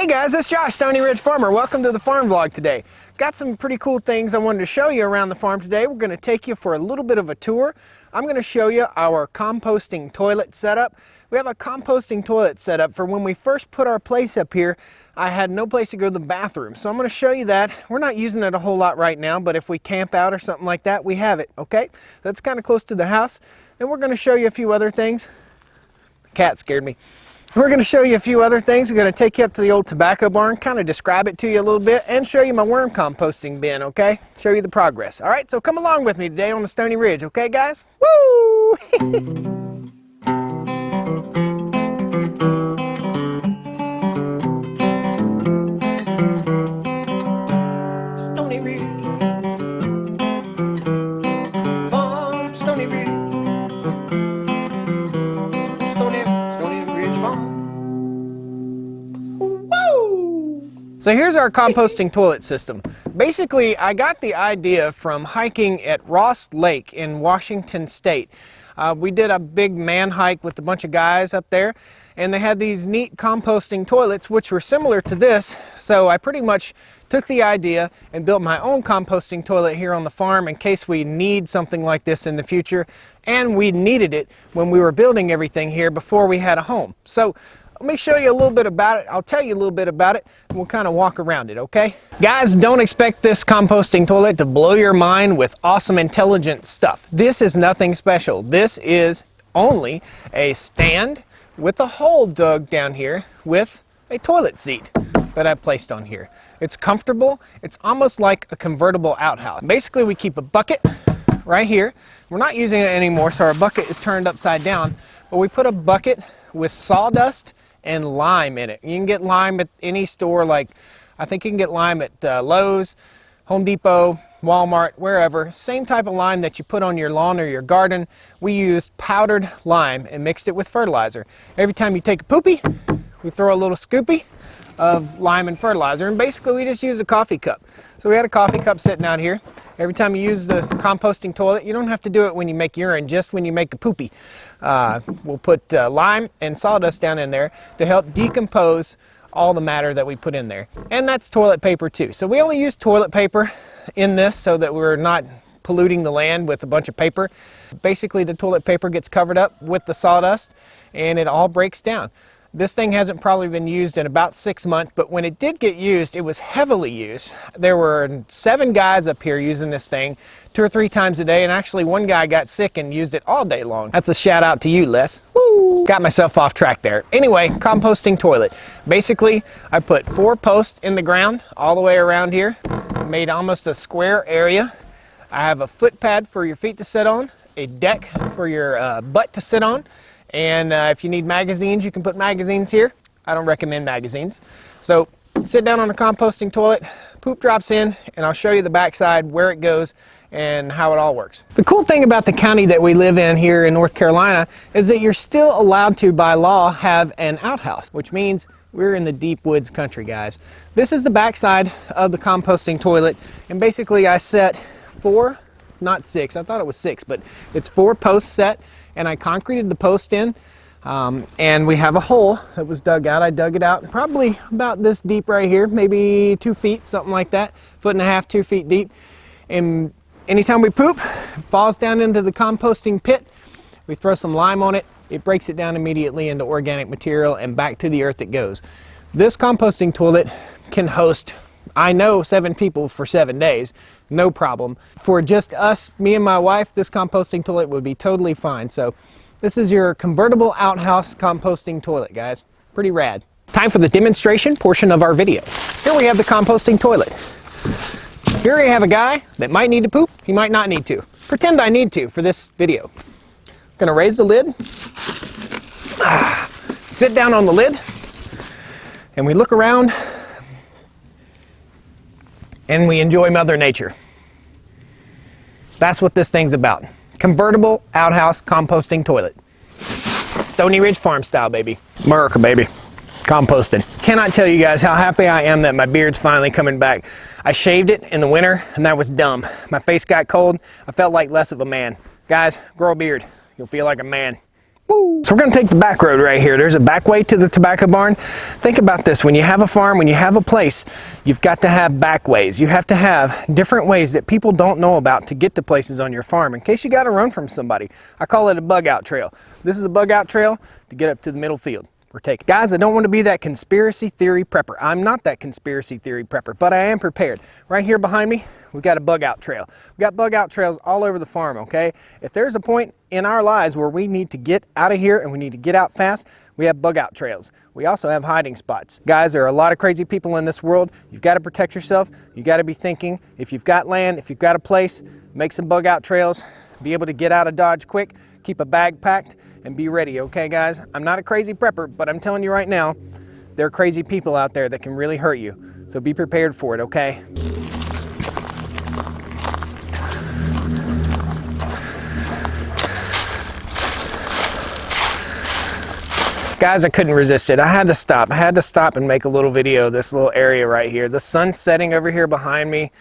Hey guys, it's Josh, Stony Ridge Farmer. Welcome to the farm vlog today. Got some pretty cool things I wanted to show you around the farm today. We're going to take you for a little bit of a tour. I'm going to show you our composting toilet setup. We have a composting toilet setup for when we first put our place up here. I had no place to go to the bathroom, so I'm going to show you that. We're not using it a whole lot right now, but if we camp out or something like that, we have it, okay? That's kind of close to the house. And we're going to show you a few other things. The cat scared me. We're going to show you a few other things. We're going to take you up to the old tobacco barn, kind of describe it to you a little bit, and show you my worm composting bin, okay? Show you the progress. All right, so come along with me today on the Stony Ridge, okay, guys? Woo! Stony Ridge. Farm, Stony Ridge. So here's our composting toilet system. Basically, I got the idea from hiking at Ross Lake in Washington State. We did a big man hike with a bunch of guys up there, and they had these neat composting toilets which were similar to this. So I pretty much took the idea and built my own composting toilet here on the farm in case we need something like this in the future. And we needed it when we were building everything here before we had a home. So let me show you a little bit about it. I'll tell you a little bit about it, and we'll kind of walk around it, okay? Guys, don't expect this composting toilet to blow your mind with awesome, intelligent stuff. This is nothing special. This is only a stand with a hole dug down here with a toilet seat that I placed on here. It's comfortable. It's almost like a convertible outhouse. Basically, we keep a bucket right here. We're not using it anymore, so our bucket is turned upside down, but we put a bucket with sawdust and lime in it. You can get lime at any store, like I think you can get lime at Lowe's, Home Depot, Walmart, wherever. Same type of lime that you put on your lawn or your garden. We used powdered lime and mixed it with fertilizer. Every time you take a poopy, we throw a little scoopy of lime and fertilizer, and basically we just use a coffee cup. So we had a coffee cup sitting out here. Every time you use the composting toilet, you don't have to do it when you make urine, just when you make a poopy. We'll put lime and sawdust down in there to help decompose all the matter that we put in there. And that's toilet paper too. So we only use toilet paper in this so that we're not polluting the land with a bunch of paper. Basically, the toilet paper gets covered up with the sawdust and it all breaks down. This thing hasn't probably been used in about 6 months, but when it did get used, it was heavily used. There were 7 guys up here using this thing 2 or 3 times a day, and actually one guy got sick and used it all day long. That's a shout out to you, Les. Woo! Got myself off track there. Anyway, composting toilet. Basically, I put 4 posts in the ground all the way around here, made almost a square area. I have a foot pad for your feet to sit on, a deck for your butt to sit on, and if you need magazines, you can put magazines here. I don't recommend magazines. So sit down on the composting toilet, poop drops in, and I'll show you the backside, where it goes, and how it all works. The cool thing about the county that we live in here in North Carolina is that you're still allowed to, by law, have an outhouse, which means we're in the deep woods country, guys. This is the backside of the composting toilet, and basically I set 4, not 6, I thought it was 6, but it's 4 posts set, and I concreted the post in, and we have a hole that was dug out. I dug it out probably about this deep right here, maybe 2 feet, something like that, 1.5 feet, 2 feet deep. And anytime we poop, it falls down into the composting pit. We throw some lime on it. It breaks it down immediately into organic material, and back to the earth it goes. This composting toilet can host, I know, 7 people for 7 days. No problem. For just us, me and my wife, this composting toilet would be totally fine. So this is your convertible outhouse composting toilet, guys. Pretty rad. Time for the demonstration portion of our video. Here we have the composting toilet. Here we have a guy that might need to poop. He might not need to. Pretend I need to for this video. Gonna raise the lid. Sit down on the lid. And we look around. And we enjoy Mother Nature. That's what this thing's about. Convertible outhouse composting toilet. Stony Ridge farm style, baby. America, baby. Composting. Cannot tell you guys how happy I am that my beard's finally coming back. I shaved it in the winter, and that was dumb. My face got cold. I felt like less of a man. Guys, grow a beard. You'll feel like a man. Woo. So we're going to take the back road right here. There's a back way to the tobacco barn. Think about this. When you have a farm, when you have a place, you've got to have back ways. You have to have different ways that people don't know about to get to places on your farm in case you got to run from somebody. I call it a bug out trail. This is a bug out trail to get up to the middle field. We're taking. Guys, I don't want to be that conspiracy theory prepper. I'm not that conspiracy theory prepper, but I am prepared. Right here behind me, we've got a bug out trail. We've got bug out trails all over the farm, okay? If there's a point in our lives where we need to get out of here and we need to get out fast, we have bug out trails. We also have hiding spots. Guys, there are a lot of crazy people in this world. You've got to protect yourself. You've got to be thinking. If you've got land, if you've got a place, make some bug out trails. Be able to get out of Dodge quick. Keep a bag packed and be ready, okay guys? I'm not a crazy prepper, but I'm telling you right now, there are crazy people out there that can really hurt you. So be prepared for it, okay? Guys, I couldn't resist it. I had to stop. I had to stop and make a little video of this little area right here. The sun's setting over here behind me.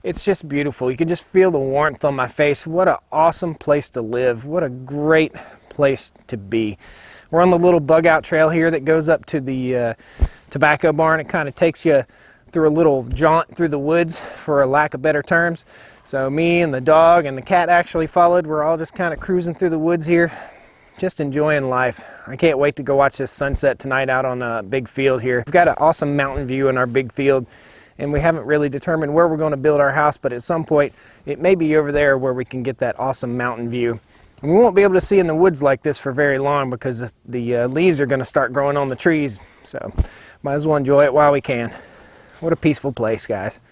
It's just beautiful. You can just feel the warmth on my face. What an awesome place to live. What a great place to be. We're on the little bug out trail here that goes up to the tobacco barn. It kind of takes you through a little jaunt through the woods, for a lack of better terms. So me and the dog and the cat actually followed. We're all just kind of cruising through the woods here, just enjoying life. I can't wait to go watch this sunset tonight out on a big field here. We've got an awesome mountain view in our big field, and we haven't really determined where we're going to build our house, but at some point it may be over there where we can get that awesome mountain view. And we won't be able to see in the woods like this for very long because the leaves are going to start growing on the trees, so might as well enjoy it while we can. What a peaceful place, guys.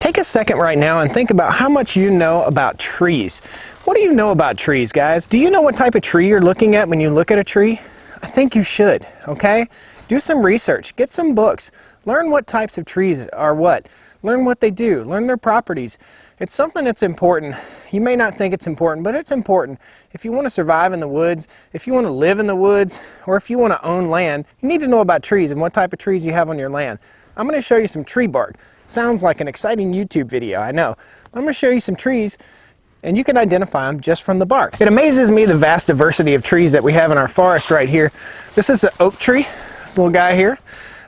Take a second right now and think about how much you know about trees. What do you know about trees, guys? Do you know what type of tree you're looking at when you look at a tree? I think you should, okay? Do some research, get some books, learn what types of trees are what, learn what they do, learn their properties. It's something that's important. You may not think it's important, but it's important. If you want to survive in the woods, if you want to live in the woods, or if you want to own land, you need to know about trees and what type of trees you have on your land. I'm going to show you some tree bark. Sounds like an exciting YouTube video, I know. I'm going to show you some trees, and you can identify them just from the bark. It amazes me the vast diversity of trees that we have in our forest right here. This is an oak tree, this little guy here.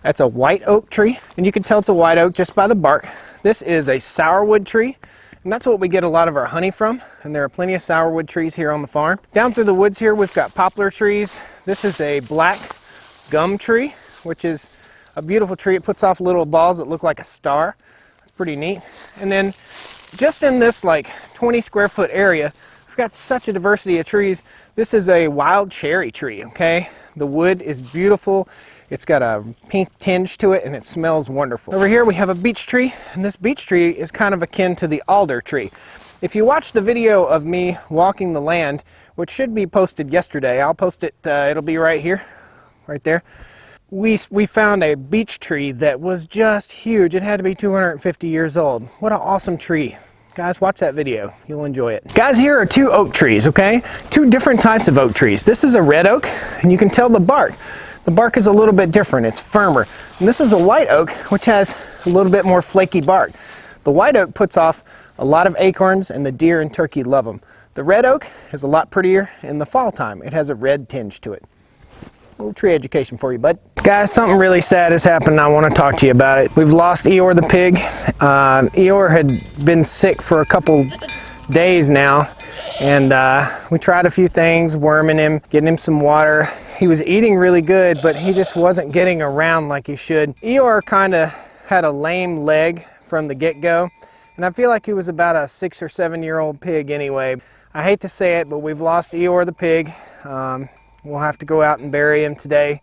That's a white oak tree, and you can tell it's a white oak just by the bark. This is a sourwood tree, and that's what we get a lot of our honey from, and there are plenty of sourwood trees here on the farm. Down through the woods here, we've got poplar trees. This is a black gum tree, which is a beautiful tree. It puts off little balls that look like a star. It's pretty neat. And then just in this like 20 square foot area, we've got such a diversity of trees. This is a wild cherry tree, okay? The wood is beautiful. It's got a pink tinge to it and it smells wonderful. Over here we have a beech tree, and this beech tree is kind of akin to the alder tree. If you watch the video of me walking the land, which should be posted yesterday, I'll post it, it'll be right here, right there. We found a beech tree that was just huge. It had to be 250 years old. What an awesome tree. Guys, watch that video. You'll enjoy it. Guys, here are two oak trees, okay? Two different types of oak trees. This is a red oak, and you can tell the bark. The bark is a little bit different. It's firmer. And this is a white oak, which has a little bit more flaky bark. The white oak puts off a lot of acorns, and the deer and turkey love them. The red oak is a lot prettier in the fall time. It has a red tinge to it. A little tree education for you, bud. Guys, something really sad has happened. I want to talk to you about it. We've lost Eyor the pig. Eyor had been sick for a couple days now, and we tried a few things, worming him, getting him some water. He was eating really good, but he just wasn't getting around like he should. Eyor kind of had a lame leg from the get-go, and I feel like he was about a 6 or 7 year old pig anyway. I hate to say it, but we've lost Eyor the pig. We'll have to go out and bury him today.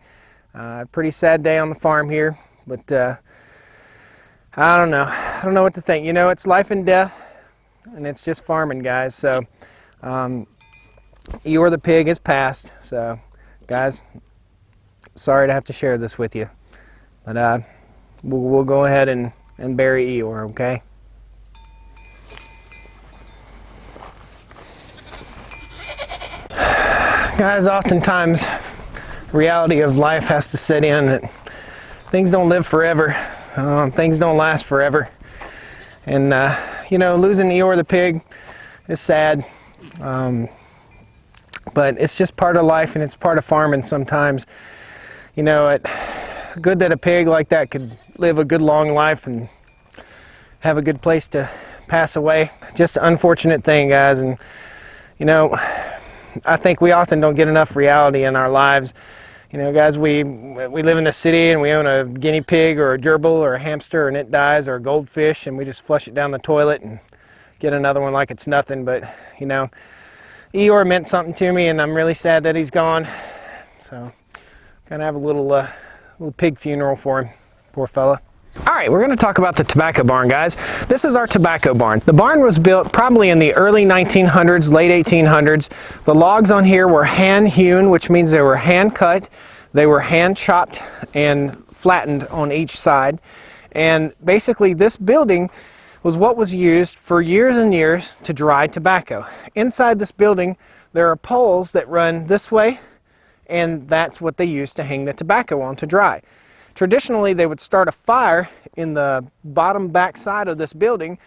Pretty sad day on the farm here, but I don't know. I don't know what to think. You know, it's life and death, and it's just farming, guys. So Eyor the pig has passed. So guys, sorry to have to share this with you, but we'll go ahead and bury Eyor, okay? Guys, oftentimes reality of life has to set in that things don't live forever, things don't last forever, and you know, losing Eyor the pig is sad, But it's just part of life, and it's part of farming sometimes. You know, good that a pig like that could live a good long life and have a good place to pass away. Just an unfortunate thing, guys. And you know, I think we often don't get enough reality in our lives. You know, guys, we live in the city and we own a guinea pig or a gerbil or a hamster, and it dies, or a goldfish, and we just flush it down the toilet and get another one like it's nothing. But you know, Eyor meant something to me, and I'm really sad that he's gone. So gonna have a little pig funeral for him, poor fella. All right, we're going to talk about the tobacco barn, guys. This is our tobacco barn. The barn was built probably in the early 1900s, late 1800s. The logs on here were hand hewn, which means they were hand cut. They were hand chopped and flattened on each side. And basically this building was what was used for years and years to dry tobacco. Inside this building, there are poles that run this way, and that's what they use to hang the tobacco on to dry. Traditionally, they would start a fire in the bottom back side of this building,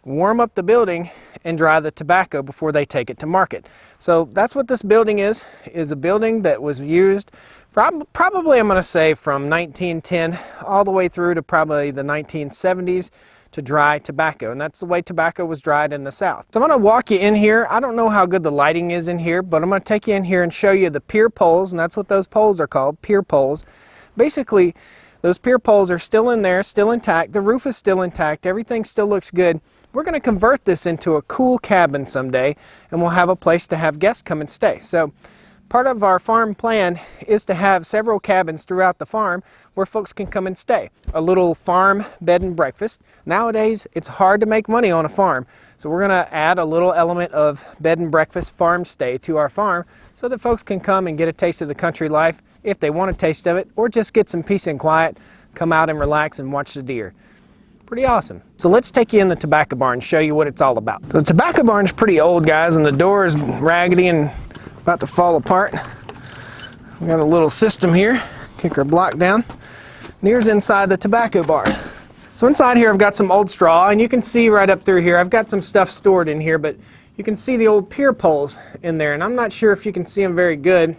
warm up the building, and dry the tobacco before they take it to market. So that's what this building is a building that was used probably, I'm going to say, from 1910 all the way through to probably the 1970s to dry tobacco. And that's the way tobacco was dried in the South. So I'm going to walk you in here. I don't know how good the lighting is in here, but I'm going to take you in here and show you the pier poles, and that's what those poles are called, pier poles. Basically, those pier poles are still in there, still intact. The roof is still intact. Everything still looks good. We're going to convert this into a cool cabin someday, and we'll have a place to have guests come and stay. So part of our farm plan is to have several cabins throughout the farm where folks can come and stay. A little farm bed and breakfast. Nowadays, it's hard to make money on a farm. So we're going to add a little element of bed and breakfast farm stay to our farm so that folks can come and get a taste of the country life if they want a taste of it, or just get some peace and quiet, come out and relax and watch the deer. Pretty awesome. So let's take you in the tobacco barn and show you what it's all about. The tobacco barn's pretty old, guys, and the door is raggedy and about to fall apart. We got a little system here. Kick our block down. And here's inside the tobacco barn. So inside here I've got some old straw, and you can see right up through here I've got some stuff stored in here, but you can see the old pier poles in there, and I'm not sure if you can see them very good.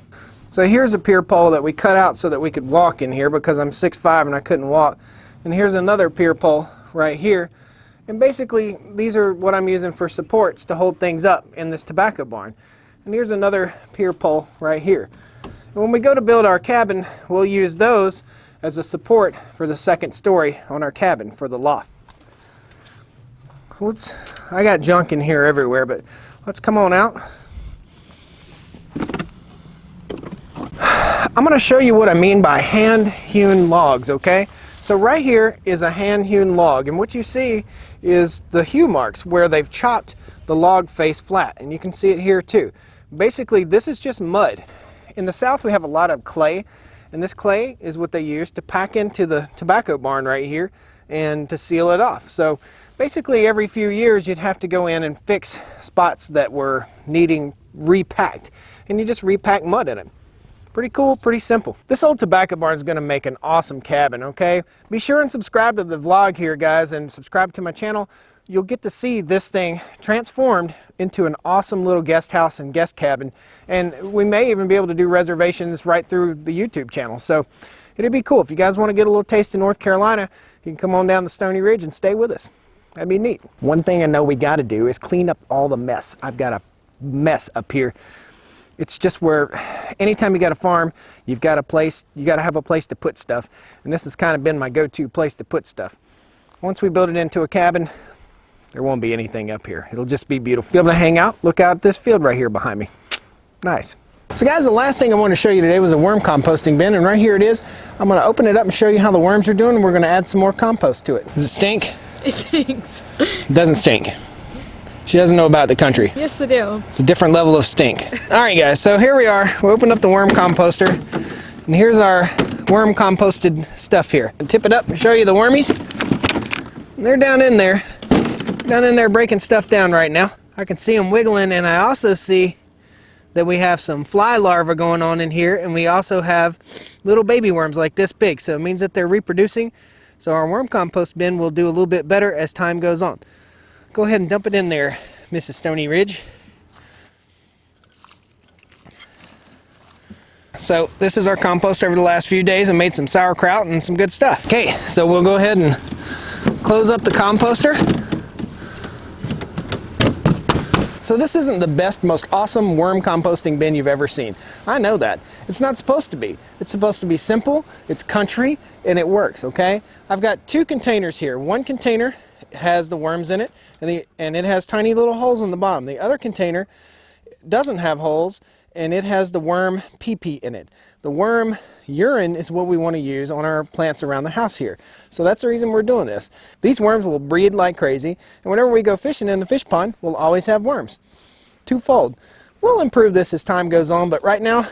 So here's a pier pole that we cut out so that we could walk in here because I'm 6'5" and I couldn't walk. And here's another pier pole right here. And basically these are what I'm using for supports to hold things up in this tobacco barn. And here's another pier pole right here. And when we go to build our cabin, we'll use those as a support for the second story on our cabin for the loft. So I got junk in here everywhere, but let's come on out. I'm going to show you what I mean by hand-hewn logs, okay? So right here is a hand-hewn log, and what you see is the hew marks where they've chopped the log face flat, and you can see it here too. Basically, this is just mud. In the South, we have a lot of clay, and this clay is what they use to pack into the tobacco barn right here and to seal it off. So basically, every few years, you'd have to go in and fix spots that were needing repacked, and you just repack mud in it. Pretty cool, pretty simple. This old tobacco barn is going to make an awesome cabin, okay? Be sure and subscribe to the vlog here, guys, and subscribe to my channel. You'll get to see this thing transformed into an awesome little guest house and guest cabin. And we may even be able to do reservations right through the YouTube channel. So it'd be cool. If you guys want to get a little taste of North Carolina, you can come on down to Stony Ridge and stay with us. That'd be neat. One thing I know we got to do is clean up all the mess. I've got a mess up here. It's just where anytime you got a farm, you got to have a place to put stuff. And this has kind of been my go-to place to put stuff. Once we build it into a cabin, there won't be anything up here. It'll just be beautiful. Be able to hang out, look out at this field right here behind me. Nice. So guys, the last thing I wanted to show you today was a worm composting bin, and right here it is. I'm going to open it up and show you how the worms are doing, and we're going to add some more compost to it. Does it stink? It stinks. It doesn't stink. She doesn't know about the country. Yes, I do. It's a different level of stink. All right, guys, so here we are. We opened up the worm composter, and here's our worm composted stuff here. I'll tip it up and show you the wormies. They're down in there breaking stuff down right now. I can see them wiggling, and I also see that we have some fly larvae going on in here, and we also have little baby worms like this big, so it means that they're reproducing. So our worm compost bin will do a little bit better as time goes on. Go ahead and dump it in there, Mrs. Stony Ridge. So this is our compost over the last few days. I made some sauerkraut and some good stuff. Okay, so we'll go ahead and close up the composter. So this isn't the best, most awesome worm composting bin you've ever seen. I know that. It's not supposed to be. It's supposed to be simple, it's country, and it works, okay? I've got 2 containers here. One container has the worms in it, and it has tiny little holes in the bottom. The other container doesn't have holes, and it has the worm pee-pee in it. The worm urine is what we want to use on our plants around the house here. So that's the reason we're doing this. These worms will breed like crazy, and whenever we go fishing in the fish pond, we'll always have worms. Twofold. We'll improve this as time goes on, but right now,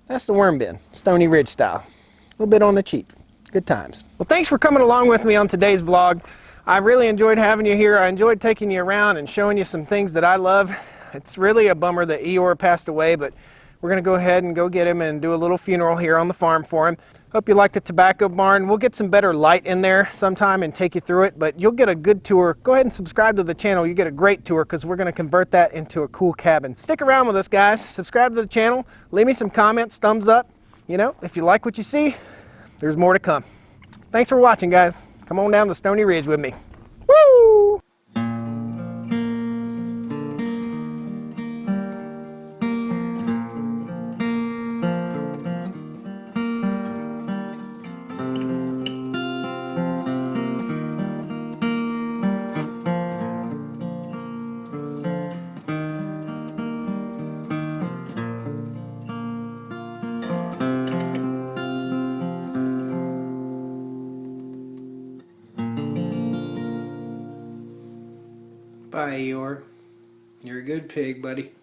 that's the worm bin, Stony Ridge style. A little bit on the cheap. Good times. Well, thanks for coming along with me on today's vlog. I really enjoyed having you here. I enjoyed taking you around and showing you some things that I love. It's really a bummer that Eyor passed away, but we're going to go ahead and go get him and do a little funeral here on the farm for him. Hope you like the tobacco barn. We'll get some better light in there sometime and take you through it, but you'll get a good tour. Go ahead and subscribe to the channel. You get a great tour because we're going to convert that into a cool cabin. Stick around with us, guys. Subscribe to the channel. Leave me some comments, thumbs up. You know, if you like what you see, there's more to come. Thanks for watching, guys. Come on down to Stony Ridge with me. Woo! Bye, Eyor. You're a good pig, buddy.